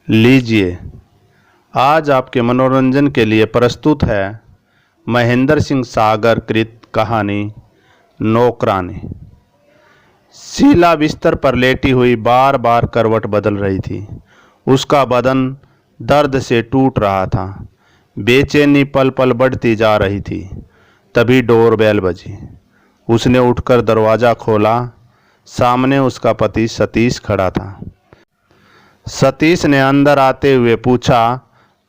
लीजिए, आज आपके मनोरंजन के लिए प्रस्तुत है महेंद्र सिंह सागर कृत कहानी नौकरानी। शीला बिस्तर पर लेटी हुई बार बार करवट बदल रही थी। उसका बदन दर्द से टूट रहा था। बेचैनी पल पल बढ़ती जा रही थी। तभी डोरबेल बजी। उसने उठकर दरवाज़ा खोला। सामने उसका पति सतीश खड़ा था। सतीश ने अंदर आते हुए पूछा,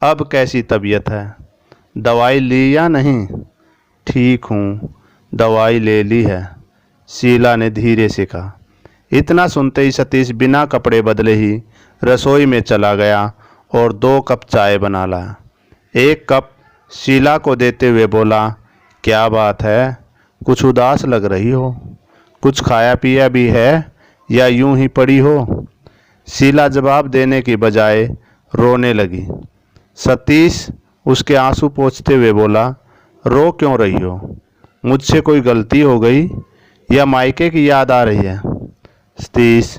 अब कैसी तबीयत है? दवाई ली या नहीं? ठीक हूँ, दवाई ले ली है, शीला ने धीरे से कहा। इतना सुनते ही सतीश बिना कपड़े बदले ही रसोई में चला गया और 2 कप चाय बना लाया। 1 कप शीला को देते हुए बोला, क्या बात है, कुछ उदास लग रही हो? कुछ खाया पिया भी है या यूं ही पड़ी हो? शीला जवाब देने की बजाय रोने लगी। सतीश उसके आंसू पोंछते हुए बोला, रो क्यों रही हो? मुझसे कोई गलती हो गई या मायके की याद आ रही है? सतीश,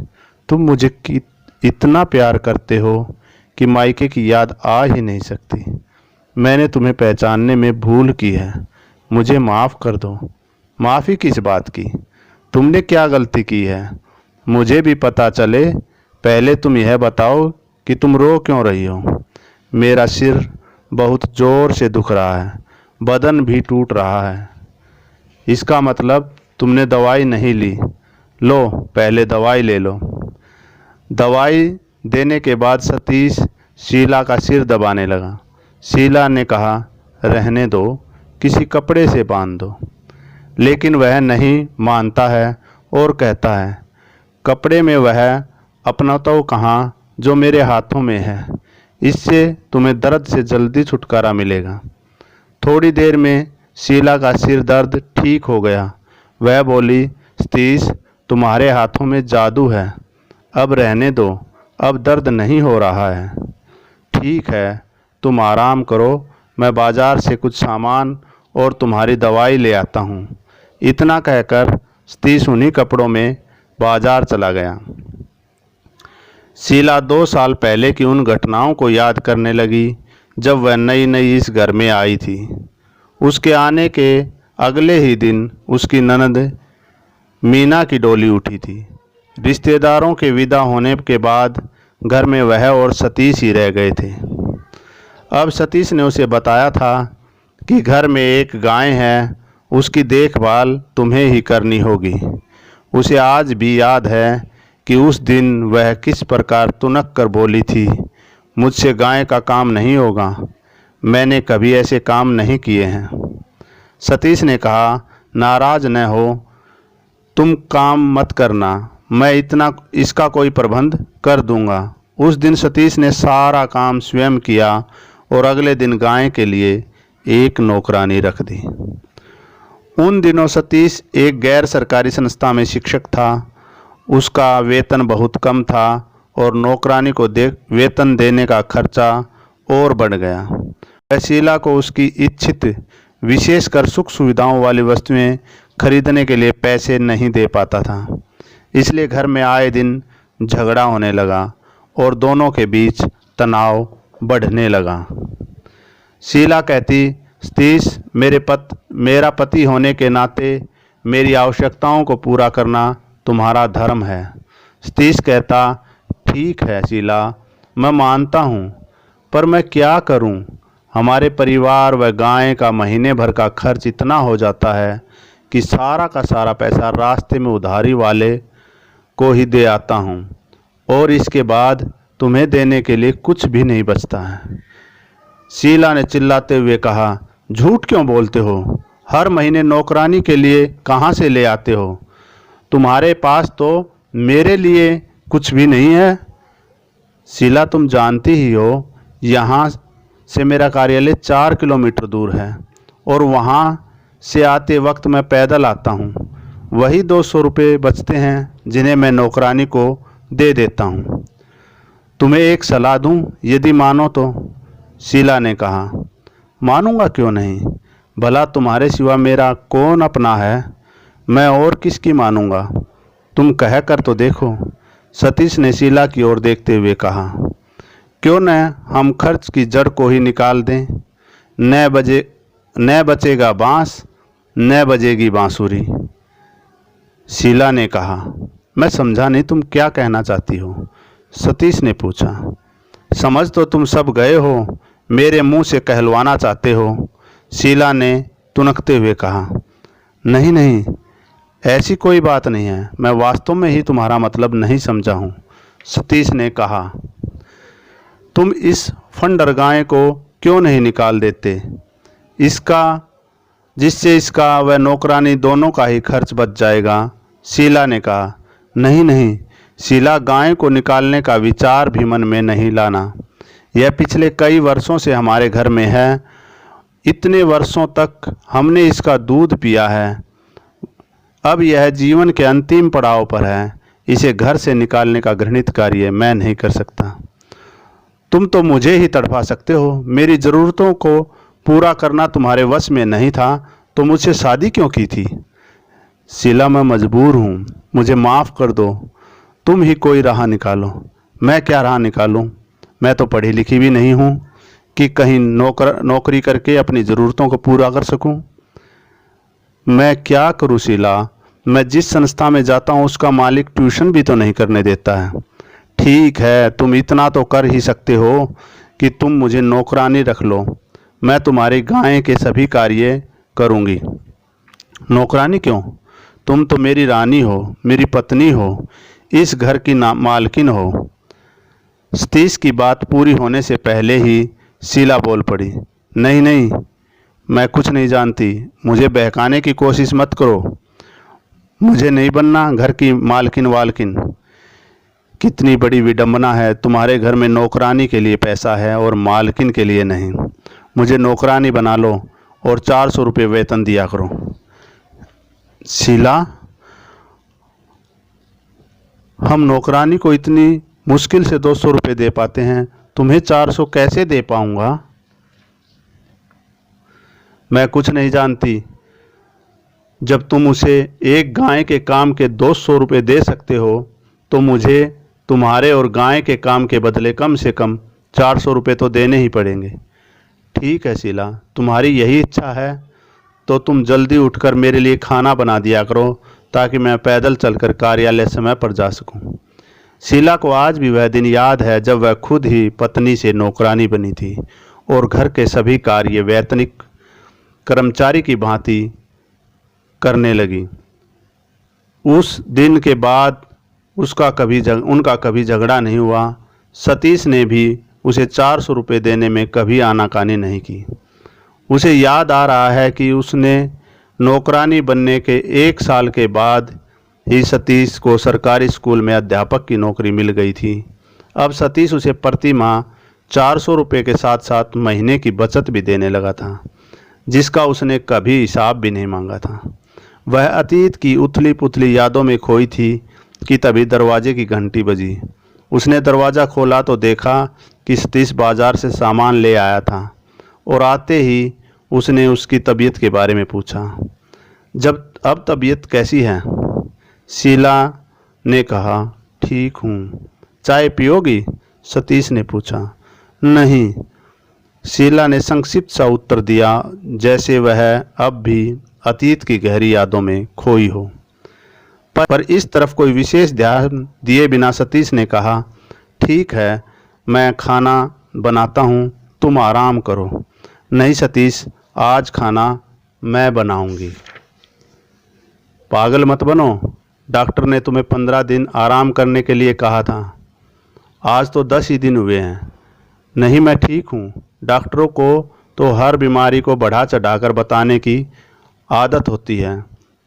तुम मुझे इतना प्यार करते हो कि मायके की याद आ ही नहीं सकती। मैंने तुम्हें पहचानने में भूल की है, मुझे माफ़ कर दो। माफ़ी किस बात की? तुमने क्या गलती की है? मुझे भी पता चले। पहले तुम यह बताओ कि तुम रो क्यों रही हो? मेरा सिर बहुत ज़ोर से दुख रहा है, बदन भी टूट रहा है। इसका मतलब तुमने दवाई नहीं ली। लो, पहले दवाई ले लो। दवाई देने के बाद सतीश शीला का सिर दबाने लगा। शीला ने कहा, रहने दो, किसी कपड़े से बांध दो। लेकिन वह नहीं मानता है और कहता है, कपड़े में वह अपना तो कहाँ जो मेरे हाथों में है। इससे तुम्हें दर्द से जल्दी छुटकारा मिलेगा। थोड़ी देर में शीला का सिर दर्द ठीक हो गया। वह बोली, सतीश, तुम्हारे हाथों में जादू है। अब रहने दो, अब दर्द नहीं हो रहा है। ठीक है, तुम आराम करो, मैं बाजार से कुछ सामान और तुम्हारी दवाई ले आता हूँ। इतना कहकर सतीश उन्हीं कपड़ों में बाजार चला गया। शीला 2 साल पहले की उन घटनाओं को याद करने लगी जब वह नई नई इस घर में आई थी। उसके आने के अगले ही दिन उसकी ननद मीना की डोली उठी थी। रिश्तेदारों के विदा होने के बाद घर में वह और सतीश ही रह गए थे। अब सतीश ने उसे बताया था कि घर में एक गाय है, उसकी देखभाल तुम्हें ही करनी होगी। उसे आज भी याद है कि उस दिन वह किस प्रकार तुनक कर बोली थी, मुझसे गाय का काम नहीं होगा, मैंने कभी ऐसे काम नहीं किए हैं। सतीश ने कहा, नाराज न हो, तुम काम मत करना, मैं इसका कोई प्रबंध कर दूंगा। उस दिन सतीश ने सारा काम स्वयं किया और अगले दिन गाय के लिए एक नौकरानी रख दी। उन दिनों सतीश एक गैर सरकारी संस्था में शिक्षक था। उसका वेतन बहुत कम था और नौकरानी को वेतन देने का खर्चा और बढ़ गया। वह शीला को उसकी इच्छित विशेषकर सुख सुविधाओं वाली वस्तुएं खरीदने के लिए पैसे नहीं दे पाता था। इसलिए घर में आए दिन झगड़ा होने लगा और दोनों के बीच तनाव बढ़ने लगा। शीला कहती, सतीश, मेरा पति होने के नाते मेरी आवश्यकताओं को पूरा करना तुम्हारा धर्म है। सतीश कहता, ठीक है शीला, मैं मानता हूँ, पर मैं क्या करूँ? हमारे परिवार व गाय का महीने भर का खर्च इतना हो जाता है कि सारा का सारा पैसा रास्ते में उधारी वाले को ही दे आता हूँ और इसके बाद तुम्हें देने के लिए कुछ भी नहीं बचता है। शीला ने चिल्लाते हुए कहा, झूठ क्यों बोलते हो? हर महीने नौकरानी के लिए कहाँ से ले आते हो? तुम्हारे पास तो मेरे लिए कुछ भी नहीं है। शीला, तुम जानती ही हो, यहाँ से मेरा कार्यालय 4 किलोमीटर दूर है और वहाँ से आते वक्त मैं पैदल आता हूँ। वही 200 रुपये बचते हैं जिन्हें मैं नौकरानी को दे देता हूँ। तुम्हें एक सलाह दूँ, यदि मानो तो? शीला ने कहा, मानूंगा क्यों नहीं, भला तुम्हारे सिवा मेरा कौन अपना है? मैं और किसकी मानूंगा? तुम कह कर तो देखो। सतीश ने शीला की ओर देखते हुए कहा, क्यों न हम खर्च की जड़ को ही निकाल दें। न बचेगा बांस, न बजेगी बांसुरी। शीला ने कहा। मैं समझा नहीं, तुम क्या कहना चाहती हो? सतीश ने पूछा। समझ तो तुम सब गए हो, मेरे मुंह से कहलवाना चाहते हो, शीला ने तुनकते हुए कहा। नहीं नहीं, ऐसी कोई बात नहीं है, मैं वास्तव में ही तुम्हारा मतलब नहीं समझा हूँ, सतीश ने कहा। तुम इस फंडर गाय को क्यों नहीं निकाल देते, जिससे इसका व नौकरानी दोनों का ही खर्च बच जाएगा, शीला ने कहा। नहीं नहीं, शीला, गाय को निकालने का विचार भी मन में नहीं लाना। यह पिछले कई वर्षों से हमारे घर में है। इतने वर्षों तक हमने इसका दूध पिया है। अब यह जीवन के अंतिम पड़ाव पर है। इसे घर से निकालने का घृणित कार्य मैं नहीं कर सकता। तुम तो मुझे ही तड़पा सकते हो। मेरी ज़रूरतों को पूरा करना तुम्हारे वश में नहीं था तो मुझसे शादी क्यों की थी? शीला, मैं मजबूर हूँ, मुझे माफ़ कर दो। तुम ही कोई राह निकालो। मैं क्या राह निकालूं? मैं तो पढ़ी लिखी भी नहीं हूँ कि कहीं नौकरी करके अपनी ज़रूरतों को पूरा कर सकूं। मैं क्या करूं शीला? मैं जिस संस्था में जाता हूं उसका मालिक ट्यूशन भी तो नहीं करने देता है। ठीक है, तुम इतना तो कर ही सकते हो कि तुम मुझे नौकरानी रख लो। मैं तुम्हारी गाय के सभी कार्य करूँगी। नौकरानी क्यों? तुम तो मेरी रानी हो, मेरी पत्नी हो, इस घर की मालकिन हो। सतीश की बात पूरी होने से पहले ही शीला बोल पड़ी। नहीं नहीं, मैं कुछ नहीं जानती, मुझे बहकाने की कोशिश मत करो। मुझे नहीं बनना घर की मालकिन वालकिन। कितनी बड़ी विडंबना है, तुम्हारे घर में नौकरानी के लिए पैसा है और मालकिन के लिए नहीं। मुझे नौकरानी बना लो और 400 रुपये वेतन दिया करो। शीला, हम नौकरानी को इतनी मुश्किल से 200 रुपये दे पाते हैं, तुम्हें 400 कैसे दे पाऊंगा? मैं कुछ नहीं जानती। जब तुम उसे एक गाय के काम के 200 रुपये दे सकते हो तो मुझे तुम्हारे और गाय के काम के बदले कम से कम 400 रुपये तो देने ही पड़ेंगे। ठीक है शीला, तुम्हारी यही इच्छा है तो तुम जल्दी उठकर मेरे लिए खाना बना दिया करो ताकि मैं पैदल चलकर कार्यालय समय पर जा सकूं। शीला को आज भी वह दिन याद है जब वह खुद ही पत्नी से नौकरानी बनी थी और घर के सभी कार्य वैतनिक कर्मचारी की भांति करने लगी। उस दिन के बाद उनका कभी झगड़ा नहीं हुआ। सतीश ने भी उसे 400 रुपये देने में कभी आनाकानी नहीं की। उसे याद आ रहा है कि उसने नौकरानी बनने के 1 साल के बाद ही सतीश को सरकारी स्कूल में अध्यापक की नौकरी मिल गई थी। अब सतीश उसे प्रति माह 400 रुपये के साथ साथ महीने की बचत भी देने लगा था, जिसका उसने कभी हिसाब भी नहीं मांगा था। वह अतीत की उथली पुथली यादों में खोई थी कि तभी दरवाजे की घंटी बजी। उसने दरवाज़ा खोला तो देखा कि सतीश बाजार से सामान ले आया था और आते ही उसने उसकी तबीयत के बारे में पूछा। अब तबीयत कैसी है? शीला ने कहा, ठीक हूँ। चाय पियोगी? सतीश ने पूछा। नहीं, शीला ने संक्षिप्त सा उत्तर दिया, जैसे वह अब भी अतीत की गहरी यादों में खोई हो। पर इस तरफ कोई विशेष ध्यान दिए बिना सतीश ने कहा, ठीक है, मैं खाना बनाता हूँ, तुम आराम करो। नहीं सतीश, आज खाना मैं बनाऊंगी। पागल मत बनो, डॉक्टर ने तुम्हें 15 दिन आराम करने के लिए कहा था। आज तो 10 ही दिन हुए हैं। नहीं, मैं ठीक हूँ। डॉक्टरों को तो हर बीमारी को बढ़ा चढ़ाकर बताने की आदत होती है।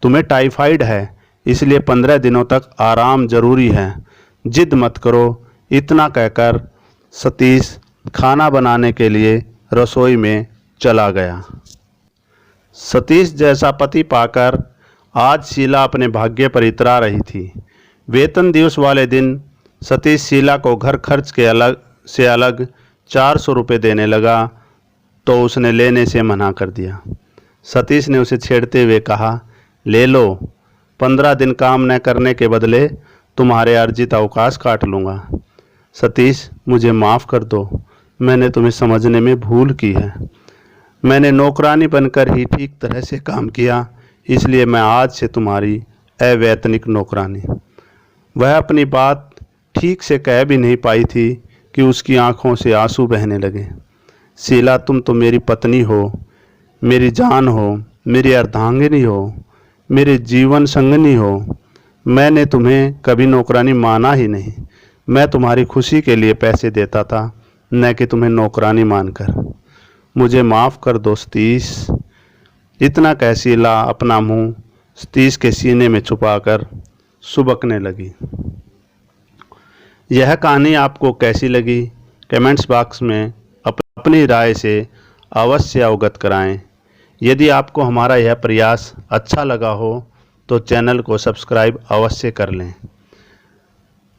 तुम्हें टाइफाइड है, इसलिए 15 दिनों तक आराम जरूरी है। जिद मत करो। इतना कहकर सतीश खाना बनाने के लिए रसोई में चला गया। सतीश जैसा पति पाकर आज शीला अपने भाग्य पर इतरा रही थी। वेतन दिवस वाले दिन सतीश शीला को घर खर्च के अलग 400 रुपये देने लगा तो उसने लेने से मना कर दिया। सतीश ने उसे छेड़ते हुए कहा, ले लो, 15 दिन काम न करने के बदले तुम्हारे अर्जित अवकाश काट लूँगा। सतीश, मुझे माफ़ कर दो, मैंने तुम्हें समझने में भूल की है। मैंने नौकरानी बनकर ही ठीक तरह से काम किया, इसलिए मैं आज से तुम्हारी अवैतनिक नौकरानी। वह अपनी बात ठीक से कह भी नहीं पाई थी कि उसकी आंखों से आंसू बहने लगे। शीला, तुम तो मेरी पत्नी हो, मेरी जान हो, मेरी अर्धांगिनी हो, मेरे जीवन संगनी हो। मैंने तुम्हें कभी नौकरानी माना ही नहीं। मैं तुम्हारी खुशी के लिए पैसे देता था, न कि तुम्हें नौकरानी मानकर। मुझे माफ़ कर दो सतीश। इतना कह शीला अपना मुंह सतीश के सीने में छुपाकर सुबकने लगी। यह कहानी आपको कैसी लगी, कमेंट्स बॉक्स में अपनी राय से अवश्य अवगत कराएं। यदि आपको हमारा यह प्रयास अच्छा लगा हो तो चैनल को सब्सक्राइब अवश्य कर लें।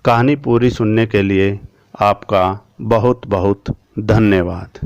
कहानी पूरी सुनने के लिए आपका बहुत बहुत धन्यवाद।